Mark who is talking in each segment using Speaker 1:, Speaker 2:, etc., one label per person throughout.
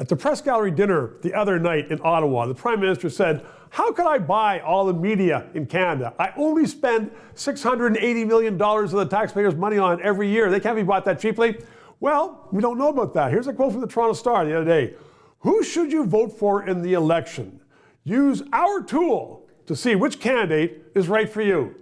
Speaker 1: At the press gallery dinner the other night in Ottawa, the Prime Minister said, "How could I buy all the media in Canada? I only spend $680 million of the taxpayers' money on it every year. They can't be bought that cheaply." Well, we don't know about that. Here's a quote from the Toronto Star the other day. "Who should you vote for in the election? Use our tool to see which candidate is right for you."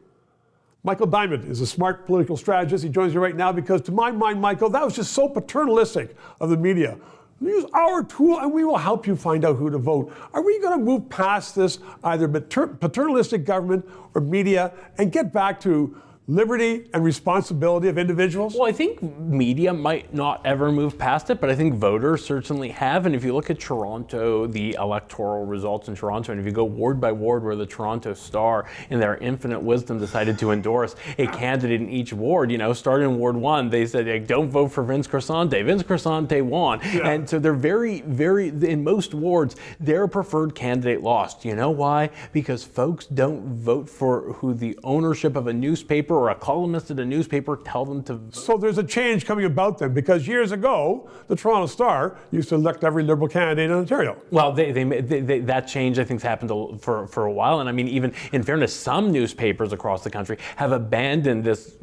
Speaker 1: Michael Diamond is a smart political strategist. He joins me right now because, to my mind, Michael, that was just so paternalistic of the media. Use our tool and we will help you find out who to vote. Are we going to move past this either paternalistic government or media and get back to liberty and responsibility of individuals?
Speaker 2: Well, I think media might not ever move past it, but I think voters certainly have. And if you look at Toronto, the electoral results in Toronto, and if you go ward by ward where the Toronto Star, in their infinite wisdom, decided to endorse a candidate in each ward, starting in Ward 1, they said, don't vote for Vince Crescente. Vince Crescente won. Yeah. And so they're very, in most wards, their preferred candidate lost. You know why? Because folks don't vote for who the ownership of a newspaper or a columnist at a newspaper tell them to vote.
Speaker 1: So there's a change coming about then, because years ago, the Toronto Star used to elect every Liberal candidate in Ontario.
Speaker 2: Well, they that change, I think, has happened for a while. And I mean, even in fairness, some newspapers across the country have abandoned this,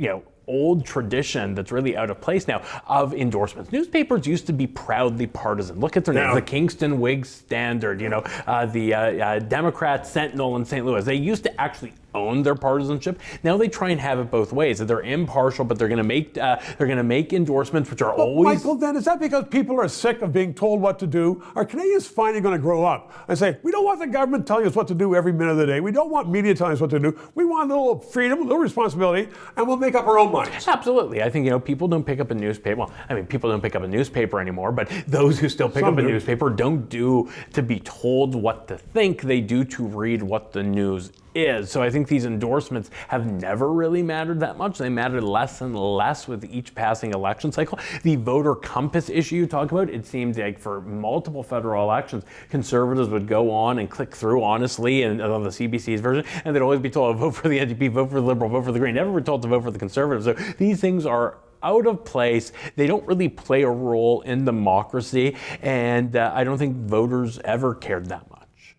Speaker 2: old tradition that's really out of place now of endorsements. Newspapers used to be proudly partisan. Look at their names, the Kingston Whig Standard, the Democrat Sentinel in St. Louis. They used to actually own their partisanship. Now they try and have it both ways. That they're impartial, but they're going to make endorsements which are always.
Speaker 1: Michael, then is that because people are sick of being told what to do? Are Canadians finally going to grow up and say, we don't want the government telling us what to do every minute of the day. We don't want media telling us what to do. We want a little freedom, a little responsibility, and we'll make up our own minds.
Speaker 2: Absolutely. I think people don't pick up a newspaper. Well, I mean, people don't pick up a newspaper anymore, but those who still pick up a newspaper don't do to be told what to think. They do to read what the news is. So I think these endorsements have never really mattered that much. They mattered less and less with each passing election cycle. The voter compass issue you talk about, it seemed like for multiple federal elections, conservatives would go on and click through honestly and on the CBC's version, and they'd always be told, vote for the NDP, vote for the Liberal, vote for the Green. Never were told to vote for the Conservatives. So these things are out of place. They don't really play a role in democracy, and I don't think voters ever cared that much.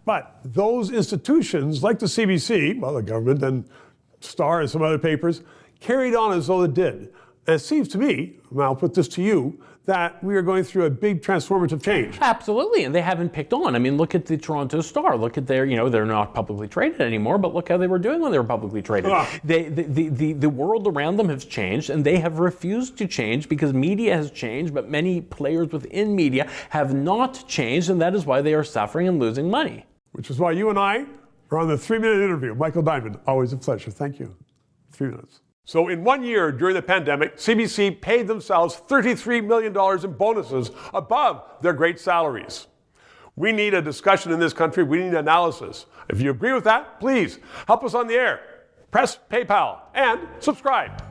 Speaker 1: But those institutions, like the CBC, well, the government and Star and some other papers, carried on as though it did. And it seems to me, and I'll put this to you, that we are going through a big transformative change.
Speaker 2: Absolutely, and they haven't picked on. I mean, look at the Toronto Star. Look at their, they're not publicly traded anymore, but look how they were doing when they were publicly traded. The world around them has changed, and they have refused to change because media has changed, but many players within media have not changed, and that is why they are suffering and losing money.
Speaker 1: Which is why you and I are on the 3-minute interview. Michael Diamond, always a pleasure. Thank you. 3 minutes. So in 1 year during the pandemic, CBC paid themselves $33 million in bonuses above their great salaries. We need a discussion in this country. We need analysis. If you agree with that, please help us on the air. Press PayPal and subscribe.